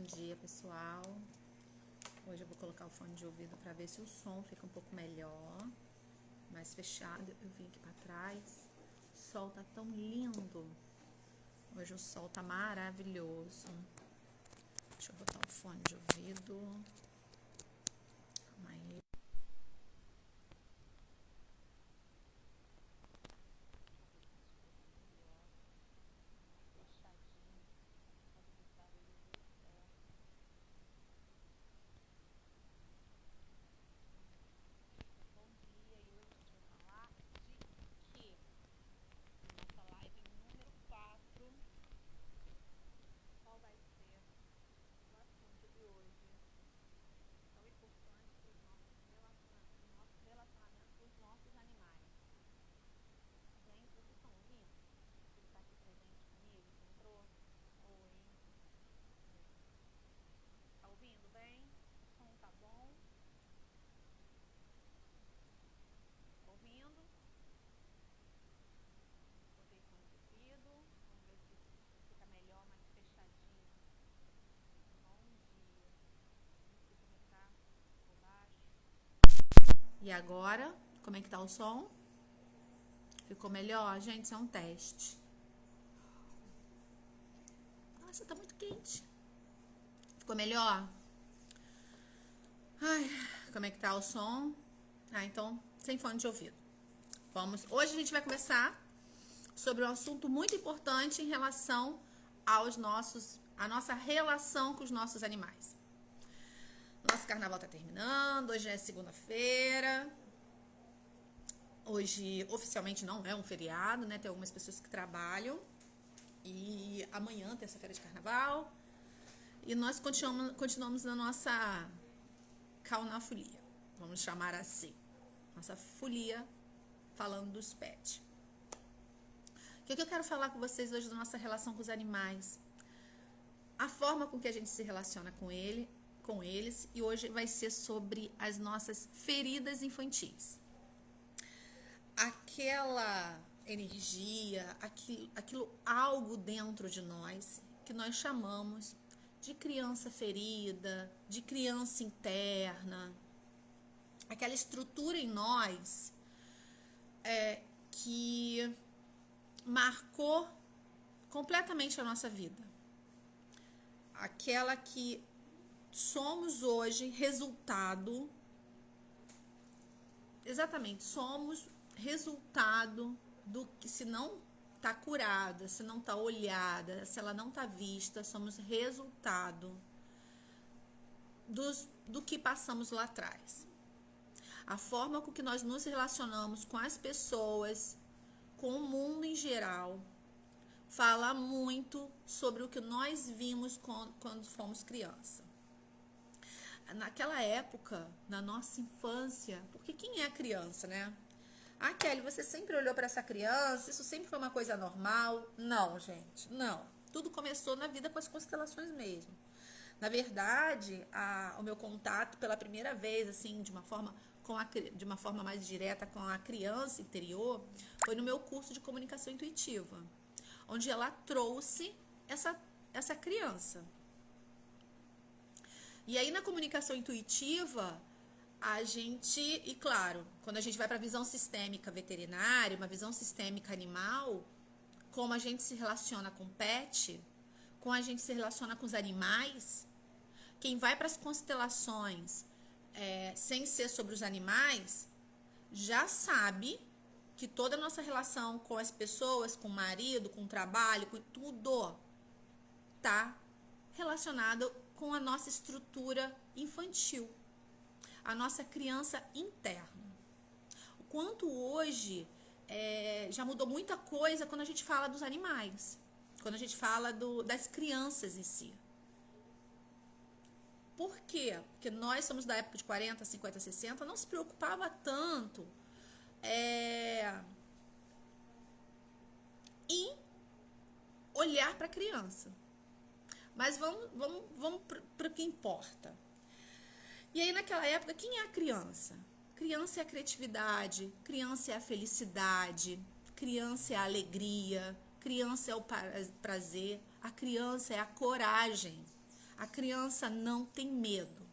dia, pessoal. Hoje eu vou colocar o fone de ouvido para ver se o som fica um pouco melhor, mais fechado. Eu vim aqui para trás. O sol tá tão lindo. Hoje o sol tá maravilhoso. Deixa eu botar o fone de ouvido. Calma aí. E agora, como é que tá o som? Ficou melhor? Gente, isso é um teste. Nossa, tá muito quente. Ficou melhor? Ai, como é que tá o som? Então, sem fone de ouvido. Hoje a gente vai conversar sobre um assunto muito importante em relação a nossa relação com os nossos animais. Nosso carnaval tá terminando, hoje é segunda-feira. Hoje, oficialmente, não é um feriado, né? Tem algumas pessoas que trabalham. E amanhã, terça-feira de carnaval. E nós continuamos na nossa caunafolia, vamos chamar assim. Nossa folia falando dos pets. O que eu quero falar com vocês hoje da nossa relação com os animais? A forma com que a gente se relaciona com eles. E hoje vai ser sobre as nossas feridas infantis. Aquela energia, aquilo algo dentro de nós que nós chamamos de criança ferida, de criança interna, aquela estrutura em nós que marcou completamente a nossa vida, aquela que somos hoje resultado, somos resultado do que, se não está curada, se não está olhada, se ela não está vista, somos resultado do que passamos lá atrás. A forma com que nós nos relacionamos com as pessoas, com o mundo em geral, fala muito sobre o que nós vimos quando fomos criança. Naquela época, na nossa infância, porque quem é a criança, né? Ah, Kelly, você sempre olhou para essa criança? Isso sempre foi uma coisa normal? Não, gente, não. Tudo começou na vida com as constelações mesmo. Na verdade, o meu contato pela primeira vez, assim, de uma forma mais direta com a criança interior, foi no meu curso de comunicação intuitiva, onde ela trouxe essa criança. E aí, na comunicação intuitiva, e claro, quando a gente vai para a visão sistêmica veterinária, uma visão sistêmica animal, como a gente se relaciona com o pet, como a gente se relaciona com os animais, quem vai para as constelações sem ser sobre os animais, já sabe que toda a nossa relação com as pessoas, com o marido, com o trabalho, com tudo, tá relacionado com a nossa estrutura infantil, a nossa criança interna. O quanto hoje já mudou muita coisa quando a gente fala dos animais, quando a gente fala das crianças em si. Por quê? Porque nós somos da época de 40, 50, 60, não se preocupava tanto em olhar para a criança. Mas vamos para o que importa. E aí, naquela época, quem é a criança? Criança é a criatividade, criança é a felicidade, criança é a alegria, criança é o prazer, a criança é a coragem, A criança não tem medo.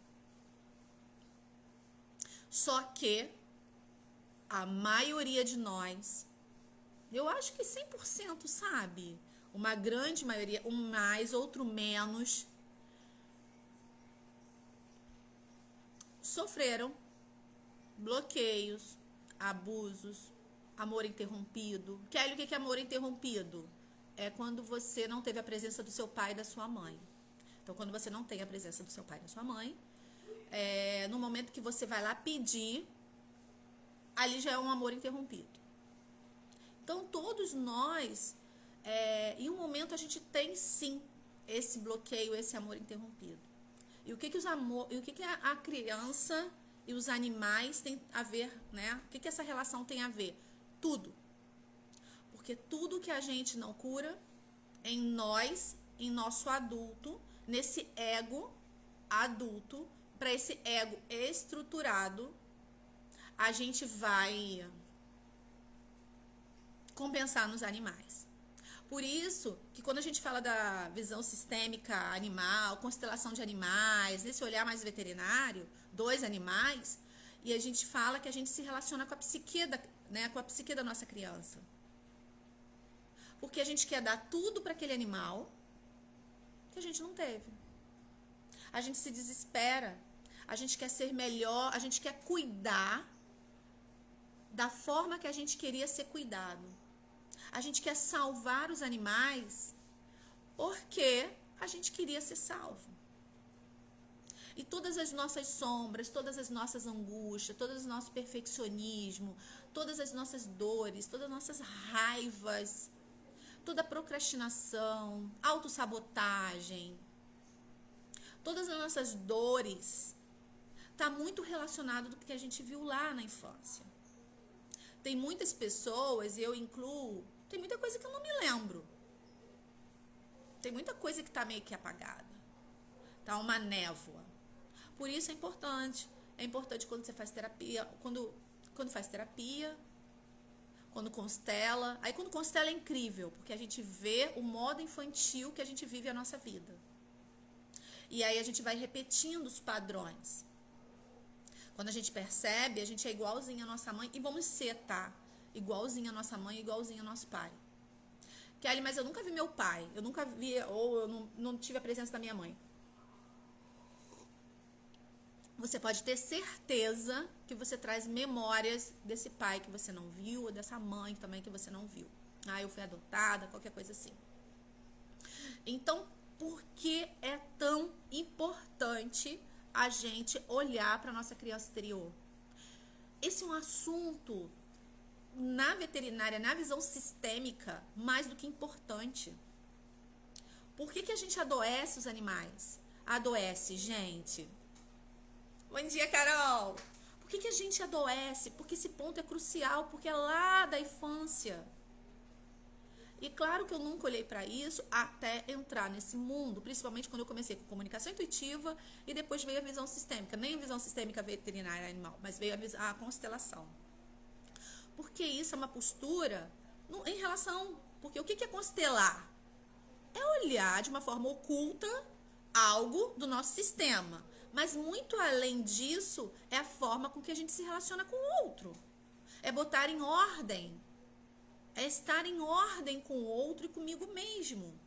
Só que a maioria de nós, eu acho que 100%, sabe? Uma grande maioria, um mais, outro menos, sofreram bloqueios, abusos, amor interrompido. Kelly, o que é amor interrompido? É quando você não teve a presença do seu pai e da sua mãe. Então, quando você não tem a presença do seu pai e da sua mãe, no momento que você vai lá pedir, ali já é um amor interrompido. Então, todos nós, em um momento, a gente tem sim esse bloqueio, esse amor interrompido. E o que a criança e os animais têm a ver, né? O que essa relação tem a ver? Tudo. Porque tudo que a gente não cura em nós, em nosso adulto, nesse ego adulto, para esse ego estruturado, a gente vai compensar nos animais. Por isso que quando a gente fala da visão sistêmica animal, constelação de animais, nesse olhar mais veterinário, dos animais, e a gente fala que a gente se relaciona com a psique da nossa criança. Porque a gente quer dar tudo para aquele animal que a gente não teve. A gente se desespera, a gente quer ser melhor, a gente quer cuidar da forma que a gente queria ser cuidado. A gente quer salvar os animais porque a gente queria ser salvo. E todas as nossas sombras, todas as nossas angústias, todo o nosso perfeccionismo, todas as nossas dores, todas as nossas raivas, toda a procrastinação, autossabotagem, todas as nossas dores, está muito relacionado do que a gente viu lá na infância. Tem muitas pessoas, e eu incluo, tem muita coisa que eu não me lembro. Tem muita coisa que está meio que apagada. Tá uma névoa. Por isso é importante. É importante quando você faz terapia, quando faz terapia, quando constela. Aí quando constela é incrível, porque a gente vê o modo infantil que a gente vive a nossa vida. E aí a gente vai repetindo os padrões. Quando a gente percebe, a gente é igualzinho à nossa mãe, e vamos ser, tá? Igualzinho à nossa mãe, igualzinho ao nosso pai. Kelly, mas eu nunca vi meu pai, eu nunca vi, ou eu não tive a presença da minha mãe. Você pode ter certeza que você traz memórias desse pai que você não viu, ou dessa mãe também que você não viu. Ah, eu fui adotada, qualquer coisa assim. Então, por que é tão importante a gente olhar para a nossa criança interior? Esse é um assunto na veterinária, na visão sistêmica, mais do que importante. Por que a gente adoece os animais? Adoece, gente. Bom dia, Carol. Por que a gente adoece? Porque esse ponto é crucial, porque é lá da infância. E claro que eu nunca olhei para isso até entrar nesse mundo, principalmente quando eu comecei com comunicação intuitiva e depois veio a visão sistêmica. Nem a visão sistêmica veterinária animal, mas veio a constelação. Porque isso é uma postura em relação... Porque o que é constelar? É olhar de uma forma oculta algo do nosso sistema. Mas muito além disso, é a forma com que a gente se relaciona com o outro. É botar em ordem. É estar em ordem com o outro e comigo mesmo.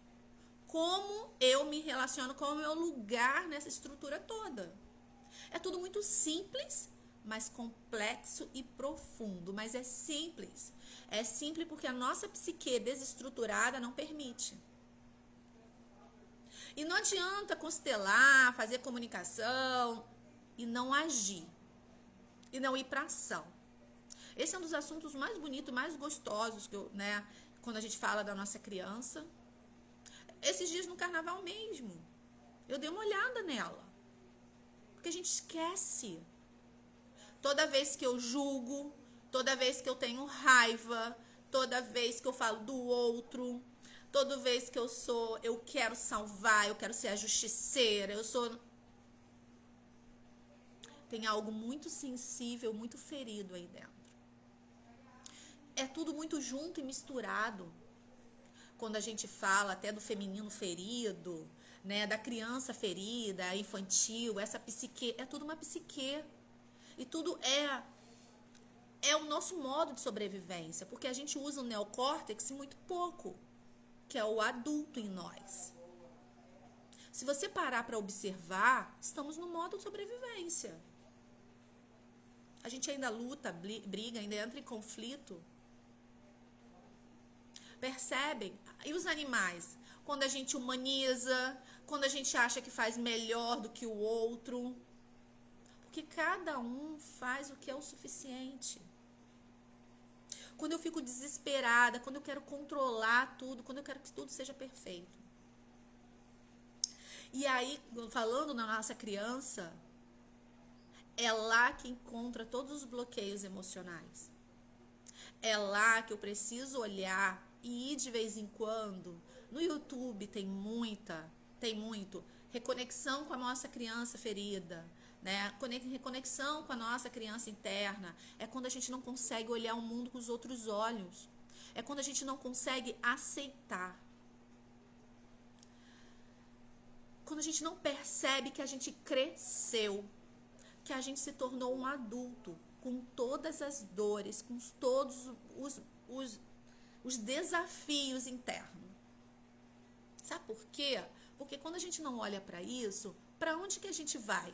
Como eu me relaciono, qual é o meu lugar nessa estrutura toda. É tudo muito simples, mas complexo e profundo. Mas é simples. É simples porque a nossa psique desestruturada não permite. E não adianta constelar, fazer comunicação e não agir. E não ir para ação. Esse é um dos assuntos mais bonitos, mais gostosos, quando a gente fala da nossa criança. Esses dias no carnaval mesmo, eu dei uma olhada nela. Porque a gente esquece. Toda vez que eu julgo, toda vez que eu tenho raiva, toda vez que eu falo do outro, toda vez que eu quero salvar, eu quero ser a justiceira, tem algo muito sensível, muito ferido aí dentro. É tudo muito junto e misturado. quando a gente fala até do feminino ferido, né, da criança ferida, infantil, essa psique, é tudo uma psique. E tudo é o nosso modo de sobrevivência, porque a gente usa o neocórtex muito pouco, que é o adulto em nós. Se você parar para observar, estamos no modo de sobrevivência. A gente ainda luta, briga, ainda entra em conflito. Percebem? E os animais? Quando a gente humaniza, quando a gente acha que faz melhor do que o outro. Porque cada um faz o que é o suficiente. Quando eu fico desesperada, quando eu quero controlar tudo, quando eu quero que tudo seja perfeito. E aí, falando na nossa criança, é lá que encontra todos os bloqueios emocionais. É lá que eu preciso olhar e ir de vez em quando. No YouTube tem muito reconexão com a nossa criança ferida, né? Reconexão com a nossa criança interna. É quando a gente não consegue olhar o mundo com os outros olhos. É quando a gente não consegue aceitar. Quando a gente não percebe que a gente cresceu, que a gente se tornou um adulto, com todas as dores, com todos os desafios internos. Sabe por quê? Porque quando a gente não olha para isso, para onde que a gente vai?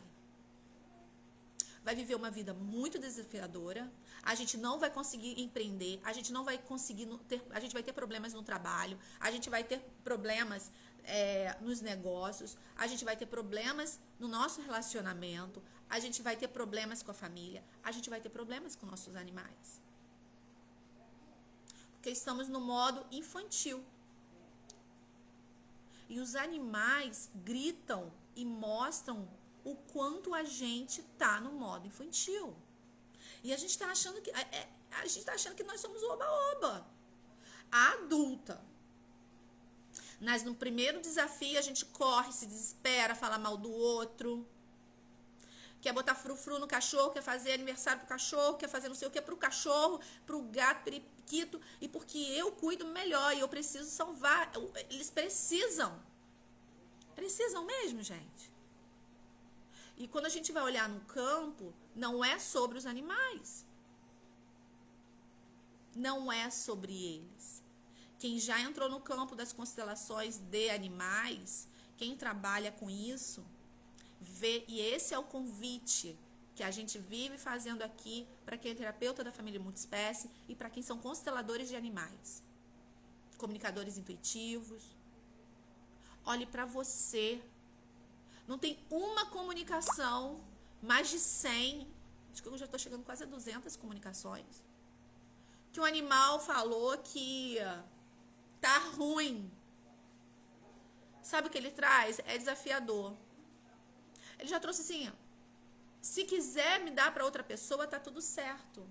Vai viver uma vida muito desafiadora, a gente não vai conseguir empreender, a gente não vai conseguir a gente vai ter problemas no trabalho, a gente vai ter problemas nos negócios, a gente vai ter problemas no nosso relacionamento, a gente vai ter problemas com a família, a gente vai ter problemas com nossos animais. Porque estamos no modo infantil. E os animais gritam e mostram o quanto a gente tá no modo infantil. E a gente tá achando que nós somos oba-oba. A adulta. Mas no primeiro desafio a gente corre, se desespera, fala mal do outro. Quer botar frufru no cachorro, quer fazer aniversário pro cachorro, quer fazer não sei o que pro cachorro, pro gato, periquito. E porque eu cuido melhor e eu preciso salvar. Eles precisam. Precisam mesmo, gente. E quando a gente vai olhar no campo, não é sobre os animais. Não é sobre eles. Quem já entrou no campo das constelações de animais, quem trabalha com isso, vê, e esse é o convite que a gente vive fazendo aqui para quem é terapeuta da família multiespécie e para quem são consteladores de animais, comunicadores intuitivos. Olhe para você. Não tem uma comunicação, mais de 100, acho que eu já estou chegando quase a 200 comunicações, que um animal falou que tá ruim. Sabe o que ele traz? É desafiador. Ele já trouxe assim, se quiser me dar para outra pessoa, tá tudo certo.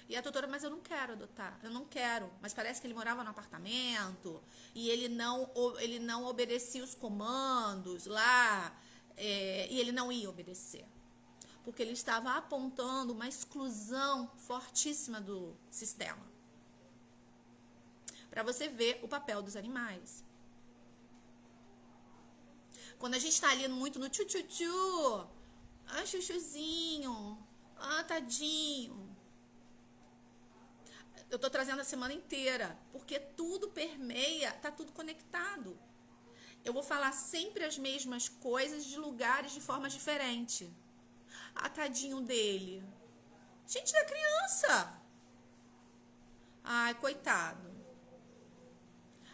E a doutora, mas eu não quero adotar, eu não quero. Mas parece que ele morava no apartamento e ele não obedecia os comandos lá, e ele não ia obedecer. Porque ele estava apontando uma exclusão fortíssima do sistema. Para você ver o papel dos animais. Quando a gente está ali muito no tchu-tchu-tchu, chuchuzinho, tadinho. Eu tô trazendo a semana inteira, porque tudo permeia, tá tudo conectado. Eu vou falar sempre as mesmas coisas de lugares de forma diferente. Tadinho dele. Gente, da criança. Ai, coitado.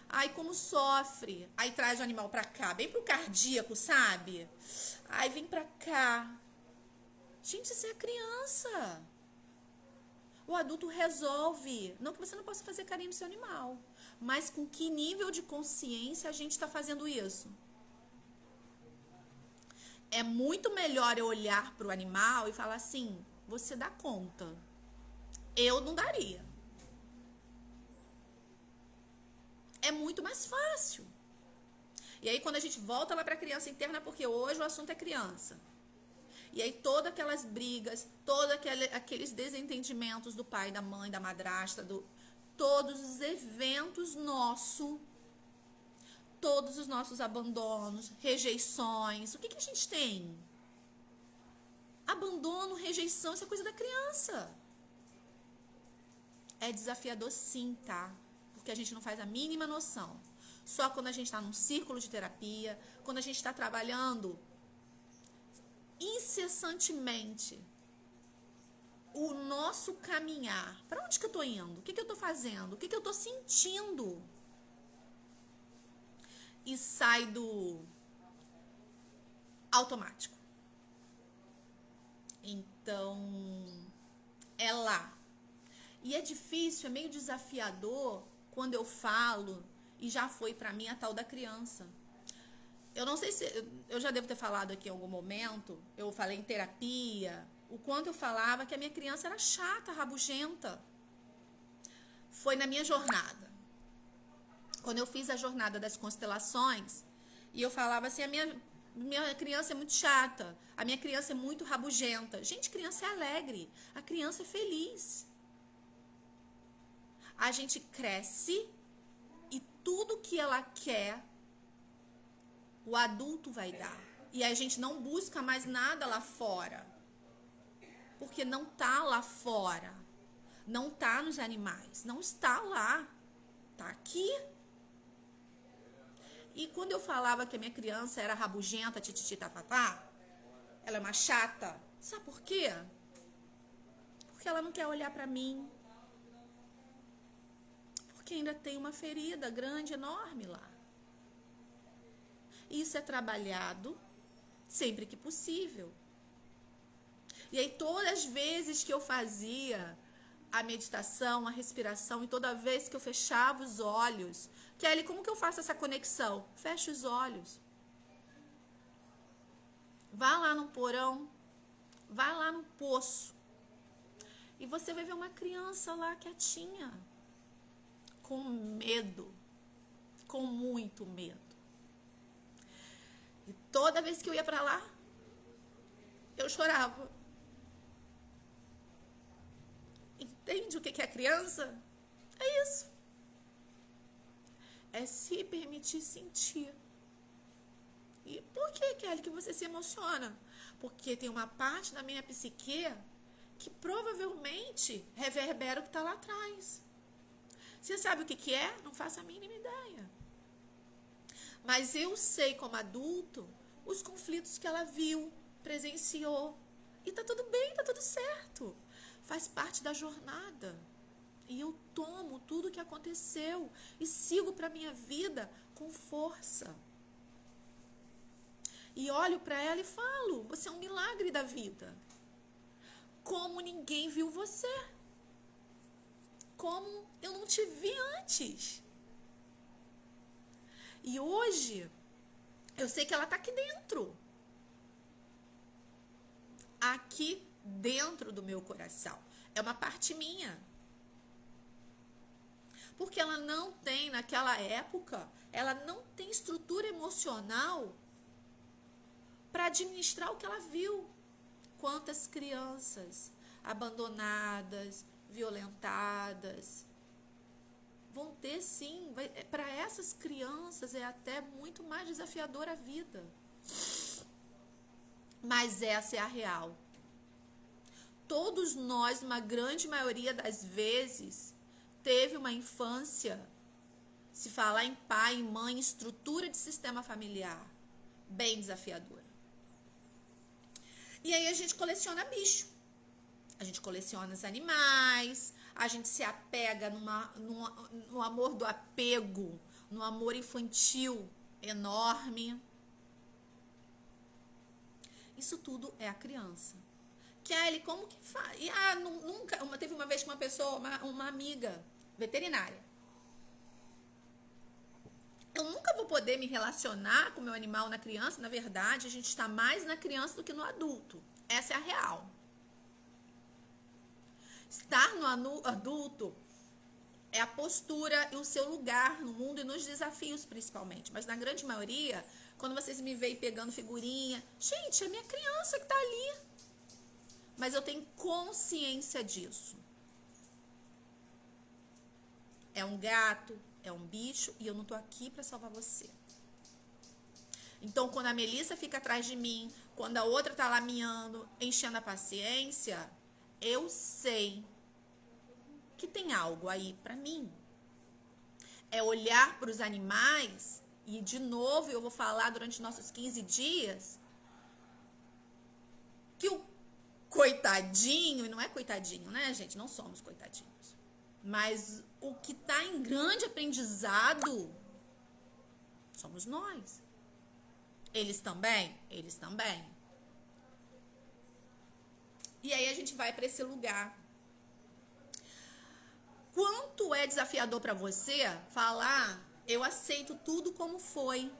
Ai, como sofre. Aí traz o animal pra cá, bem pro cardíaco, sabe? Ai, vem pra cá. Gente, isso é criança. O adulto resolve. Não que você não possa fazer carinho no seu animal. Mas com que nível de consciência a gente está fazendo isso? É muito melhor eu olhar para o animal e falar assim, você dá conta. Eu não daria. É muito mais fácil. E aí quando a gente volta lá para a criança interna, porque hoje o assunto é criança. E aí todas aquelas brigas, aqueles desentendimentos do pai, da mãe, da madrasta, todos os eventos todos os nossos abandonos, rejeições. O que a gente tem? Abandono, rejeição, isso é coisa da criança. É desafiador sim, tá? Porque a gente não faz a mínima noção. Só quando a gente está num círculo de terapia, quando a gente está trabalhando incessantemente o nosso caminhar. Para onde que eu tô indo? O que eu tô fazendo? O que eu tô sentindo? E sai do automático. Então, é lá. E é difícil, é meio desafiador quando eu falo, e já foi pra mim a tal da criança. Eu não sei se, eu já devo ter falado aqui em algum momento, eu falei em terapia, o quanto eu falava que a minha criança era chata, rabugenta. Foi na minha jornada. Quando eu fiz a jornada das constelações, e eu falava assim, a minha criança é muito chata, a minha criança é muito rabugenta. Gente, criança é alegre, a criança é feliz. A gente cresce e tudo que ela quer, o adulto vai dar. E a gente não busca mais nada lá fora. Porque não tá lá fora. Não tá nos animais. Não está lá. Tá aqui. E quando eu falava que a minha criança era rabugenta, tititi, tatá, ela é uma chata. Sabe por quê? Porque ela não quer olhar pra mim. Porque ainda tem uma ferida grande, enorme lá. Isso é trabalhado sempre que possível. E aí, todas as vezes que eu fazia a meditação, a respiração, e toda vez que eu fechava os olhos, Kelly, como que eu faço essa conexão? Fecha os olhos. Vá lá no porão, vá lá no poço, e você vai ver uma criança lá quietinha, com medo, com muito medo. E toda vez que eu ia pra lá, eu chorava. Entende o que é criança? É isso. É se permitir sentir. E por que, Kelly, que você se emociona? Porque tem uma parte da minha psique que provavelmente reverbera o que está lá atrás. Você sabe o que é? Não faço a mínima ideia. Mas eu sei, como adulto, os conflitos que ela viu, presenciou. E tá tudo bem, tá tudo certo. Faz parte da jornada. E eu tomo tudo que aconteceu e sigo para minha vida com força. E olho para ela e falo, você é um milagre da vida. Como ninguém viu você. Como eu não te vi antes. E hoje, eu sei que ela tá aqui dentro. Aqui dentro do meu coração. É uma parte minha. Porque ela não tem, naquela época, ela não tem estrutura emocional para administrar o que ela viu. Quantas crianças abandonadas, violentadas, vão ter sim, para essas crianças é até muito mais desafiadora a vida. Mas essa é a real. Todos nós, uma grande maioria das vezes, teve uma infância, se falar em pai, mãe, estrutura de sistema familiar, bem desafiadora. E aí a gente coleciona bicho. A gente coleciona os animais, a gente se apega no amor do apego, no amor infantil enorme. Isso tudo é a criança. Kelly, como que faz? E, teve uma vez que uma pessoa, uma amiga veterinária. Eu nunca vou poder me relacionar com o meu animal na criança. Na verdade, a gente está mais na criança do que no adulto. Essa é a real. Estar no adulto é a postura e o seu lugar no mundo e nos desafios, principalmente. Mas na grande maioria, Quando vocês me veem pegando figurinha, gente, é minha criança que tá ali. Mas eu tenho consciência disso. É um gato, é um bicho e eu não tô aqui para salvar você. Então, quando a Melissa fica atrás de mim, quando a outra tá lá miando, enchendo a paciência, eu sei que tem algo aí para mim. É olhar para os animais, e de novo eu vou falar durante nossos 15 dias, que o coitadinho, e não é coitadinho, né, gente? Não somos coitadinhos. Mas o que está em grande aprendizado somos nós. Eles também? Eles também. E aí a gente vai para esse lugar. Quanto é desafiador para você falar, eu aceito tudo como foi.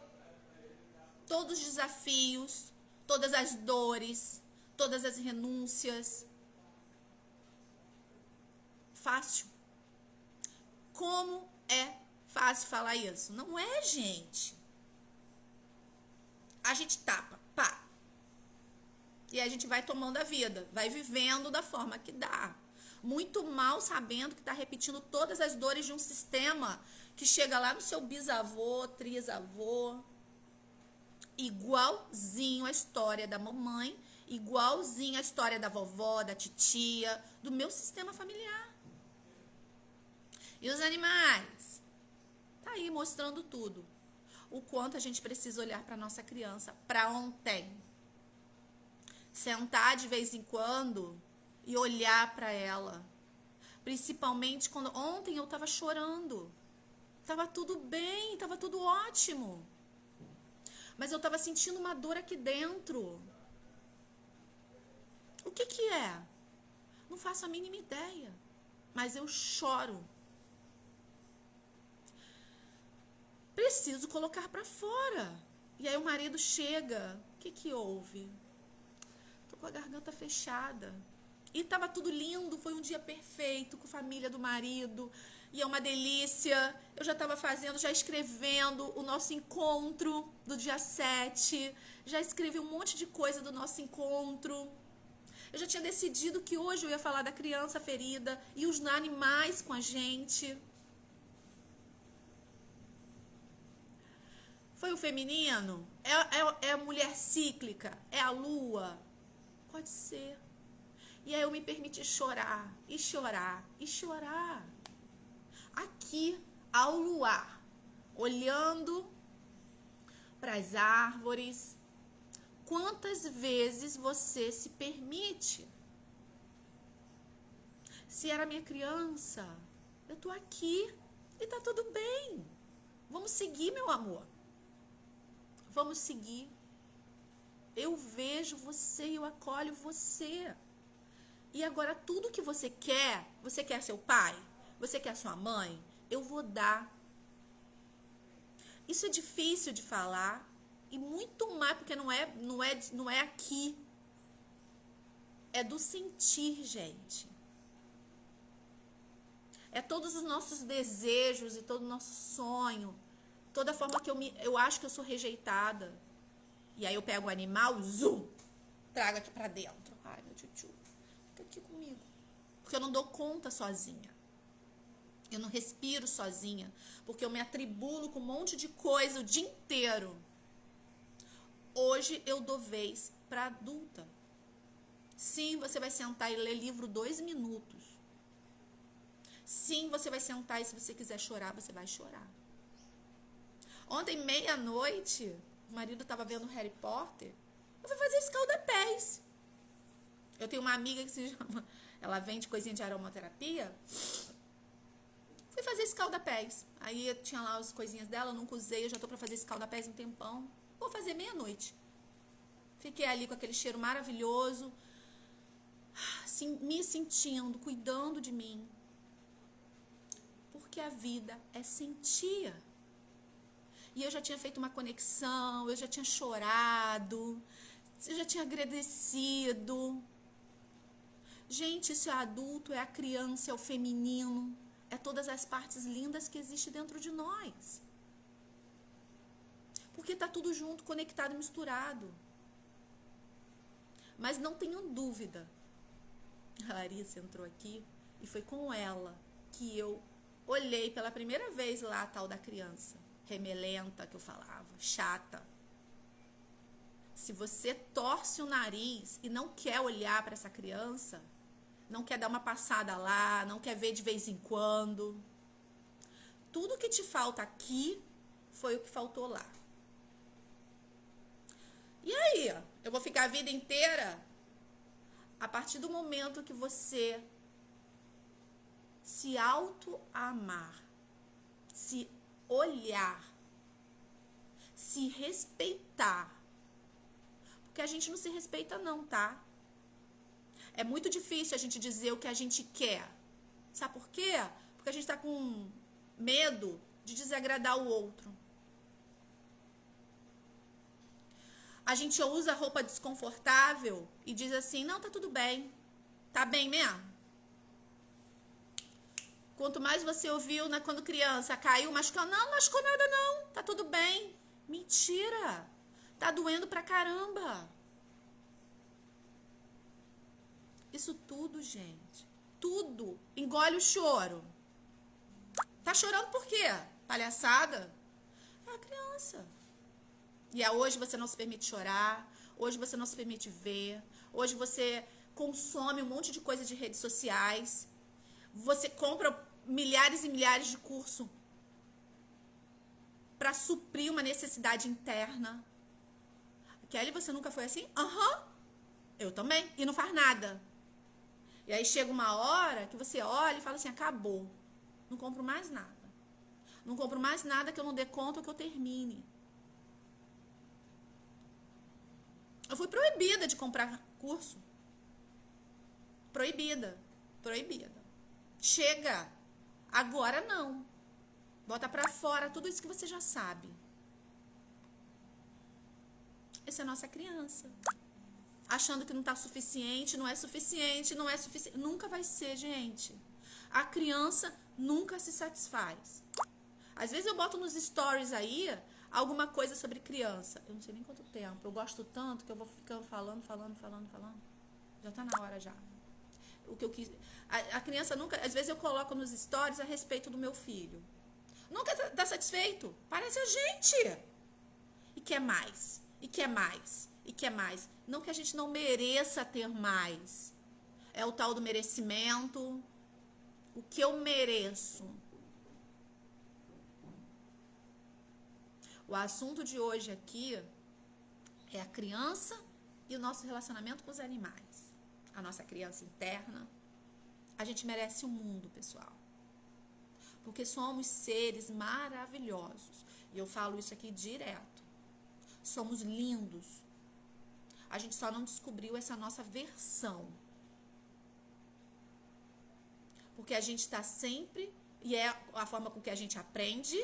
Todos os desafios, todas as dores, todas as renúncias. Fácil. Como é fácil falar isso? Não é, gente. A gente tapa, pá. E a gente vai tomando a vida, vai vivendo da forma que dá. Muito mal sabendo que está repetindo todas as dores de um sistema que chega lá no seu bisavô, trisavô. Igualzinho a história da mamãe, igualzinho a história da vovó, da titia, do meu sistema familiar. E os animais? Tá aí mostrando tudo. O quanto a gente precisa olhar para nossa criança, para ontem. Sentar de vez em quando e olhar para ela. Principalmente quando ontem eu tava chorando. Tava tudo bem, tava tudo ótimo. Mas eu tava sentindo uma dor aqui dentro. O que que é? Não faço a mínima ideia. Mas eu choro. Preciso colocar para fora. E aí o marido chega. O que que houve? Tô com a garganta fechada. E tava tudo lindo, foi um dia perfeito com a família do marido. E é uma delícia. Eu já tava fazendo, já escrevendo o nosso encontro do dia 7. Já escrevi um monte de coisa do nosso encontro. Eu já tinha decidido que hoje eu ia falar da criança ferida e os animais com a gente. Foi o feminino? É a mulher cíclica? É a lua? Pode ser. E aí eu me permiti chorar, e chorar, e chorar. Aqui, ao luar, olhando para as árvores. Quantas vezes você se permite? Se era minha criança, eu tô aqui e tá tudo bem. Vamos seguir, meu amor. Vamos seguir. Eu vejo você e eu acolho você. E agora tudo que você quer seu pai, você quer sua mãe, eu vou dar. Isso é difícil de falar e muito mais porque não é aqui. É do sentir, gente. É todos os nossos desejos e todo o nosso sonho, toda a forma que eu acho que eu sou rejeitada. E aí eu pego o animal, zoom, trago aqui pra dentro. Ai, meu tchutchu, fica aqui comigo. Porque eu não dou conta sozinha. Eu não respiro sozinha. Porque eu me atribulo com um monte de coisa o dia inteiro. Hoje eu dou vez pra adulta. Sim, você vai sentar e ler livro 2 minutos. Sim, você vai sentar e se você quiser chorar, você vai chorar. Ontem, meia-noite, o marido estava vendo Harry Potter. Eu fui fazer escalda-pés. Eu tenho uma amiga que se chama... Ela vende coisinha de aromaterapia. Fui fazer escalda-pés. Aí tinha lá as coisinhas dela, eu nunca usei. Eu já tô pra fazer escalda-pés um tempão. Vou fazer meia-noite. Fiquei ali com aquele cheiro maravilhoso. Assim, me sentindo, cuidando de mim. Porque a vida é sentir. E eu já tinha feito uma conexão, eu já tinha chorado, eu já tinha agradecido. Gente, isso é adulto, é a criança, é o feminino, é todas as partes lindas que existem dentro de nós. Porque tá tudo junto, conectado, misturado. Mas não tenham dúvida. A Larissa entrou aqui e foi com ela que eu olhei pela primeira vez lá a tal da criança. Remelenta, que eu falava, chata. Se você torce o nariz e não quer olhar para essa criança, não quer dar uma passada lá, não quer ver de vez em quando, tudo que te falta aqui foi o que faltou lá. E aí, eu vou ficar a vida inteira? A partir do momento que você se auto-amar, se olhar, se respeitar, porque a gente não se respeita não, tá? É muito difícil a gente dizer o que a gente quer. Sabe por quê? Porque a gente tá com medo de desagradar o outro. A gente usa roupa desconfortável e diz assim, não, tá tudo bem. Tá bem mesmo? Quanto mais você ouviu quando criança, caiu, machucou. Não machucou nada não, tá tudo bem. Mentira, tá doendo pra caramba. Isso tudo, gente, tudo, engole o choro. Tá chorando por quê? Palhaçada? É a criança. E hoje você não se permite chorar, hoje você não se permite ver, hoje você consome um monte de coisa de redes sociais, você compra milhares e milhares de curso para suprir uma necessidade interna. Kelly, você nunca foi assim? Aham, eu também, e não faz nada. E aí chega uma hora que você olha e fala assim, acabou, não compro mais nada. Não compro mais nada que eu não dê conta ou que eu termine. Eu fui proibida de comprar curso. Proibida. Chega. Agora não. Bota pra fora tudo isso que você já sabe. Essa é a nossa criança. Achando que não tá suficiente, não é suficiente, não é suficiente. Nunca vai ser, gente. A criança nunca se satisfaz. Às vezes eu boto nos stories aí alguma coisa sobre criança. Eu não sei nem quanto tempo. Eu gosto tanto que eu vou ficando falando. Já tá na hora já. O que eu quis. A criança nunca. Às vezes eu coloco nos stories a respeito do meu filho. Nunca tá satisfeito. Parece a gente. E quer mais. E quer mais. E quer mais. Não que a gente não mereça ter mais. É o tal do merecimento. O que eu mereço. O assunto de hoje aqui é a criança e o nosso relacionamento com os animais. A nossa criança interna. A gente merece o mundo, pessoal. Porque somos seres maravilhosos. E eu falo isso aqui direto. Somos lindos. A gente só não descobriu essa nossa versão. Porque a gente está sempre, e é a forma com que a gente aprende,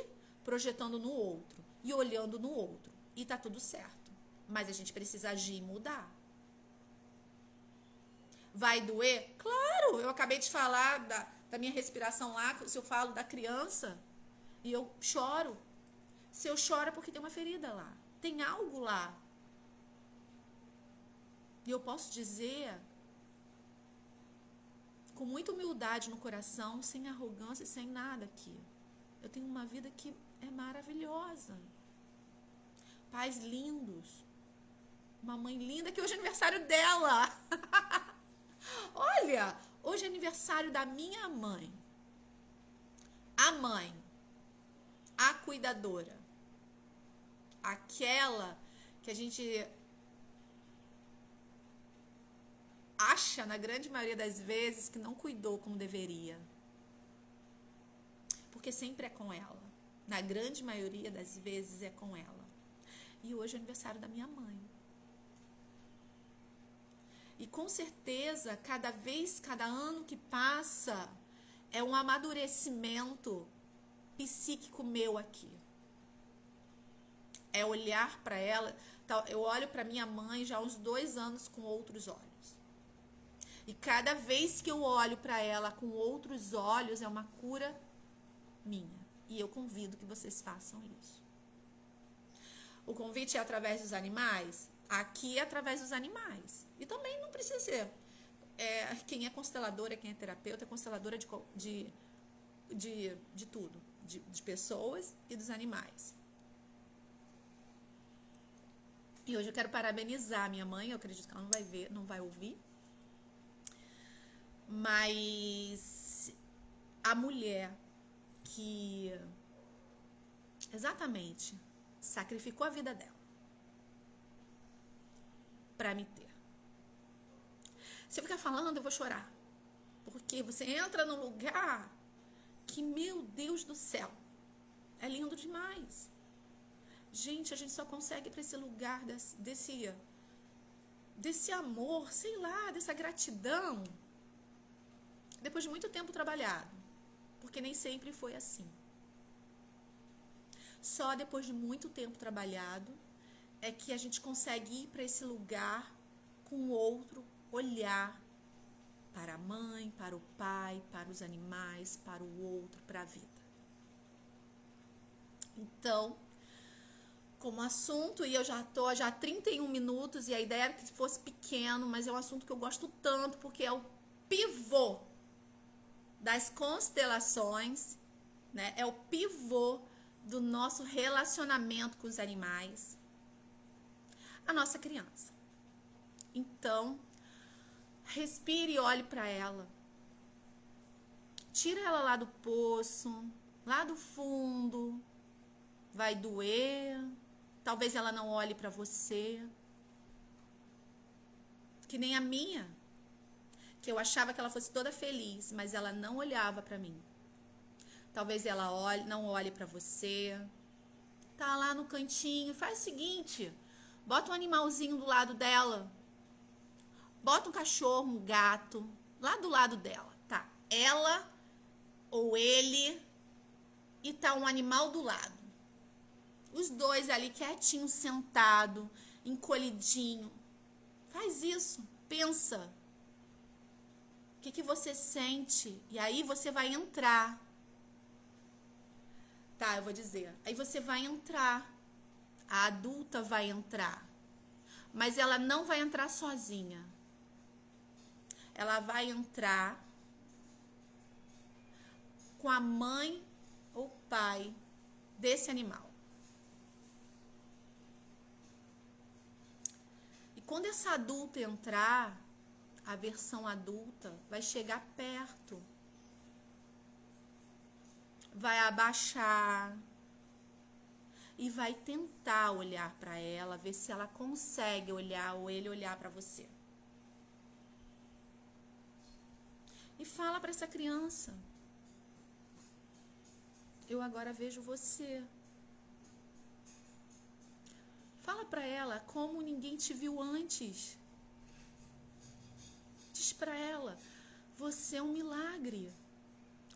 projetando no outro. E olhando no outro. E tá tudo certo. Mas a gente precisa agir e mudar. Vai doer? Claro! Eu acabei de falar da minha respiração lá, se eu falo da criança, e eu choro. Se eu choro é porque tem uma ferida lá. Tem algo lá. E eu posso dizer, com muita humildade no coração, sem arrogância e sem nada aqui. Eu tenho uma vida que é maravilhosa. Pais lindos. Uma mãe linda, que hoje é aniversário dela. Olha, hoje é aniversário da minha mãe. A mãe. A cuidadora. Aquela que a gente acha, na grande maioria das vezes, que não cuidou como deveria. Porque sempre é com ela. Na grande maioria das vezes é com ela. E hoje é aniversário da minha mãe. E com certeza, cada ano que passa, é um amadurecimento psíquico meu aqui. É olhar para ela. Eu olho para minha mãe já há uns 2 anos com outros olhos. E cada vez que eu olho para ela com outros olhos, é uma cura minha. E eu convido que vocês façam isso. O convite é através dos animais? Aqui é através dos animais. E também não precisa ser. Quem é consteladora, quem é terapeuta, é consteladora de tudo. De pessoas e dos animais. E hoje eu quero parabenizar a minha mãe. Eu acredito que ela não vai ver, não vai ouvir. Mas a mulher que exatamente sacrificou a vida dela pra me ter. Se eu ficar falando, eu vou chorar. Porque você entra num lugar que, meu Deus do céu, é lindo demais. Gente, a gente só consegue para esse lugar desse amor, sei lá, dessa gratidão, depois de muito tempo trabalhado. Porque nem sempre foi assim. Só depois de muito tempo trabalhado é que a gente consegue ir para esse lugar com outro olhar para a mãe, para o pai, para os animais, para o outro, para a vida. Então, como assunto, e eu já tô já há 31 minutos, e a ideia era que fosse pequeno, mas é um assunto que eu gosto tanto, porque é o pivô das constelações, né? É o pivô do nosso relacionamento com os animais, a nossa criança. Então, respire e olhe para ela. Tira ela lá do poço, lá do fundo. Vai doer. Talvez ela não olhe para você. Que nem a minha, que eu achava que ela fosse toda feliz, mas ela não olhava para mim. Talvez ela não olhe para você. Tá lá no cantinho. Faz o seguinte: bota um animalzinho do lado dela. Bota um cachorro, um gato, lá do lado dela, tá? Ela ou ele e tá um animal do lado. Os dois ali quietinho, sentado, encolhidinho. Faz isso, pensa. O que você sente? E aí você vai entrar. Tá, eu vou dizer. Aí você vai entrar. A adulta vai entrar. Mas ela não vai entrar sozinha. Ela vai entrar com a mãe ou pai desse animal. E quando essa adulta entrar, a versão adulta vai chegar perto. Vai abaixar e vai tentar olhar para ela, ver se ela consegue olhar ou ele olhar para você. E fala para essa criança: eu agora vejo você. Fala para ela como ninguém te viu antes. Diz para ela: você é um milagre.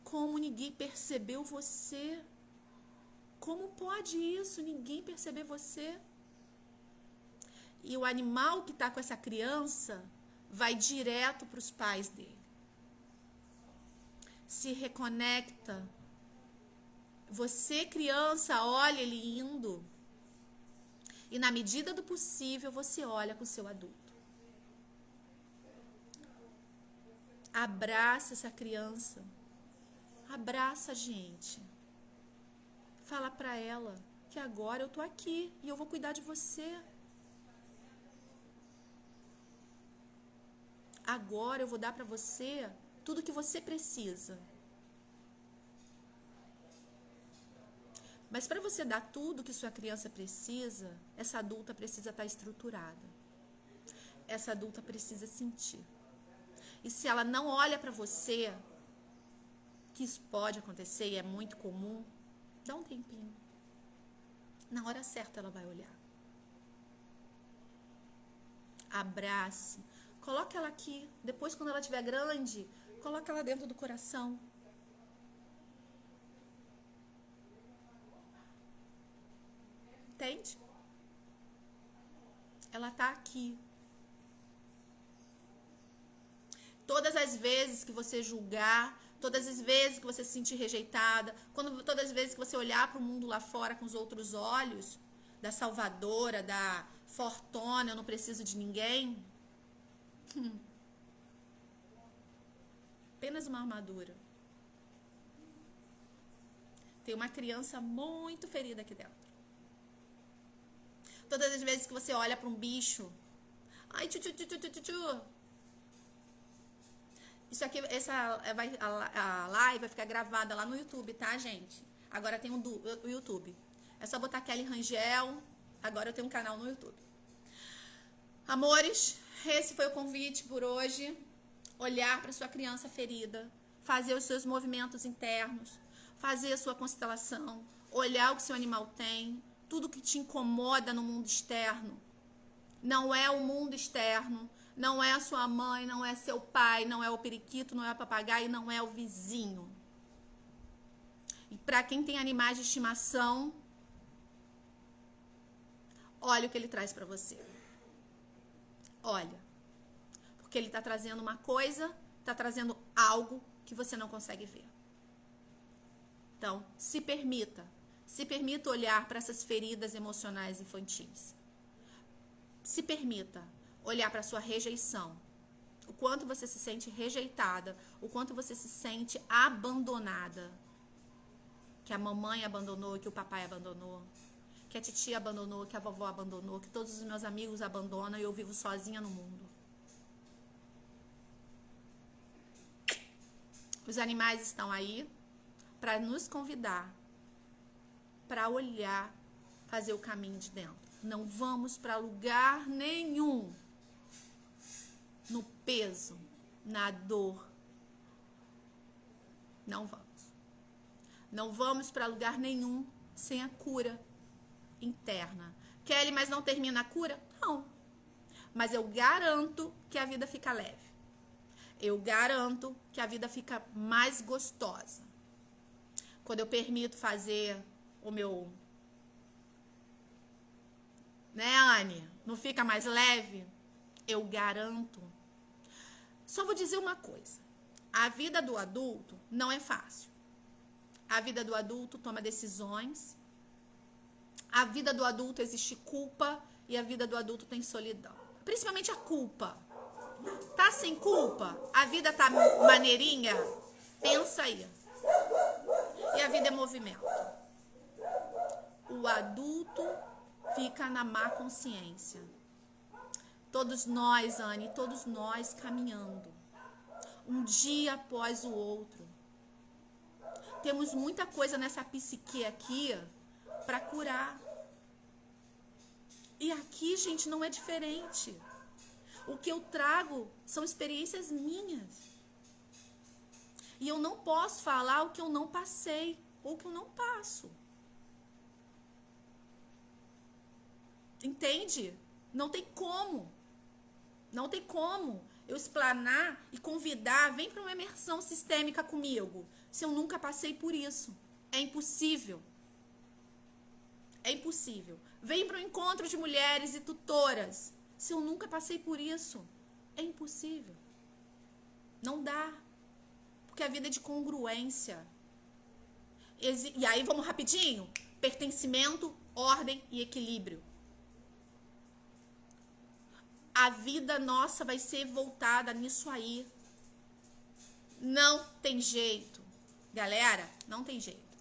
Como ninguém percebeu você. Como pode isso? Ninguém perceber você. E o animal que está com essa criança vai direto para os pais dele. Se reconecta. Você, criança, olha ele indo. E na medida do possível, você olha com o seu adulto. Abraça essa criança. Abraça a gente. Fala pra ela que agora eu tô aqui e eu vou cuidar de você. Agora eu vou dar pra você tudo que você precisa. Mas para você dar tudo que sua criança precisa, essa adulta precisa estar estruturada. Essa adulta precisa sentir. E se ela não olha para você, que isso pode acontecer e é muito comum, dá um tempinho. Na hora certa ela vai olhar. Abrace. Coloque ela aqui. Depois, quando ela estiver grande, coloque ela dentro do coração. Entende? Ela tá aqui. Todas as vezes que você julgar, todas as vezes que você se sentir rejeitada, todas as vezes que você olhar para o mundo lá fora com os outros olhos, da salvadora, da fortuna, eu não preciso de ninguém. Apenas uma armadura. Tem uma criança muito ferida aqui dentro. Todas as vezes que você olha para um bicho, ai, tchu, tchu, tchu, tchu, tchu, tchu. Isso aqui, a live vai ficar gravada lá no YouTube, tá, gente? Agora tem o YouTube. É só botar Kelly Rangel. Agora eu tenho um canal no YouTube. Amores, esse foi o convite por hoje. Olhar para sua criança ferida, fazer os seus movimentos internos, fazer a sua constelação, olhar o que seu animal tem, tudo que te incomoda no mundo externo. Não é o mundo externo, não é a sua mãe, não é seu pai, não é o periquito, não é o papagaio, não é o vizinho. E para quem tem animais de estimação, olha o que ele traz para você. Olha. Porque ele está trazendo uma coisa, está trazendo algo que você não consegue ver. Então, se permita olhar para essas feridas emocionais infantis. Se permita olhar para a sua rejeição. O quanto você se sente rejeitada, o quanto você se sente abandonada. Que a mamãe abandonou, que o papai abandonou, que a titia abandonou, que a vovó abandonou, que todos os meus amigos abandonam e eu vivo sozinha no mundo. Os animais estão aí para nos convidar, para olhar, fazer o caminho de dentro. Não vamos para lugar nenhum no peso, na dor. Não vamos. Não vamos para lugar nenhum sem a cura interna. Kelly, mas não termina a cura? Não. Mas eu garanto que a vida fica leve. Eu garanto que a vida fica mais gostosa. Quando eu permito fazer o meu... Né, Anne? Não fica mais leve? Eu garanto. Só vou dizer uma coisa. A vida do adulto não é fácil. A vida do adulto toma decisões. A vida do adulto existe culpa e a vida do adulto tem solidão. Principalmente a culpa. Tá sem culpa? A vida tá maneirinha? Pensa aí. E a vida é movimento. O adulto fica na má consciência. Todos nós, Anne, todos nós caminhando. Um dia após o outro. Temos muita coisa nessa psique aqui para curar. E aqui, gente, não é diferente. O que eu trago são experiências minhas. E eu não posso falar o que eu não passei ou o que eu não passo. Entende? Não tem como. Não tem como eu explanar e convidar, vem para uma imersão sistêmica comigo, se eu nunca passei por isso. É impossível. É impossível. Vem para um encontro de mulheres e tutoras, se eu nunca passei por isso. É impossível. Não dá. Porque a vida é de congruência. E aí, vamos rapidinho? Pertencimento, ordem e equilíbrio. A vida nossa vai ser voltada nisso aí. Não tem jeito. Galera, não tem jeito.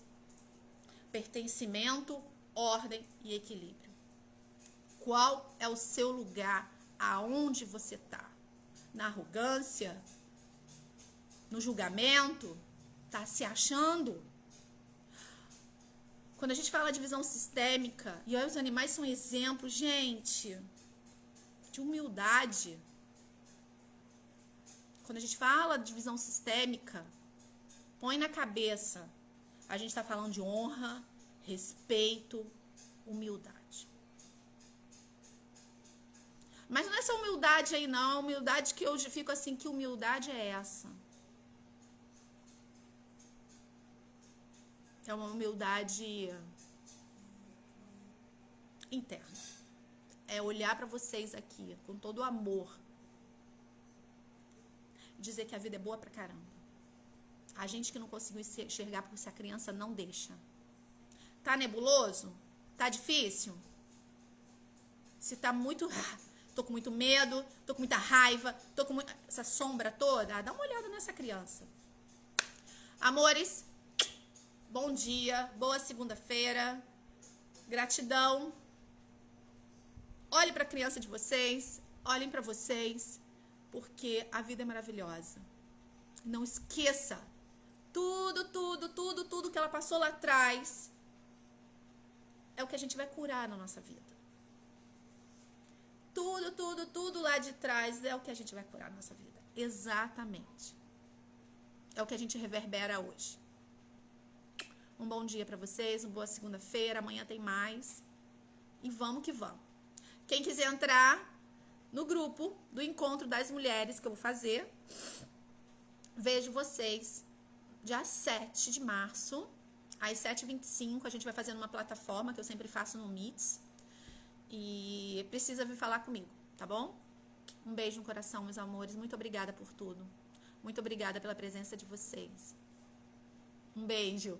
Pertencimento, ordem e equilíbrio. Qual é o seu lugar? Aonde você tá? Na arrogância? No julgamento? Tá se achando? Quando a gente fala de visão sistêmica, e aí os animais são exemplos, gente, de humildade. Quando a gente fala de visão sistêmica, põe na cabeça, a gente está falando de honra, respeito, humildade. Mas não é essa humildade aí não, humildade que eu fico assim, que humildade é essa? É uma humildade interna. É olhar para vocês aqui com todo o amor. Dizer que a vida é boa pra caramba. A gente que não conseguiu enxergar porque a criança não deixa. Tá nebuloso? Tá difícil? Se tá muito... tô com muito medo, tô com muita raiva, tô com essa sombra toda, dá uma olhada nessa criança. Amores, bom dia, boa segunda-feira, gratidão. Olhem para a criança de vocês, olhem para vocês, porque a vida é maravilhosa. Não esqueça, tudo que ela passou lá atrás é o que a gente vai curar na nossa vida. Tudo lá de trás é o que a gente vai curar na nossa vida. Exatamente. É o que a gente reverbera hoje. Um bom dia para vocês, uma boa segunda-feira, amanhã tem mais. E vamos que vamos. Quem quiser entrar no grupo do Encontro das Mulheres que eu vou fazer, vejo vocês dia 7 de março, às 7h25, a gente vai fazer numa plataforma que eu sempre faço no Meets. E precisa vir falar comigo, tá bom? Um beijo no coração, meus amores. Muito obrigada por tudo. Muito obrigada pela presença de vocês. Um beijo.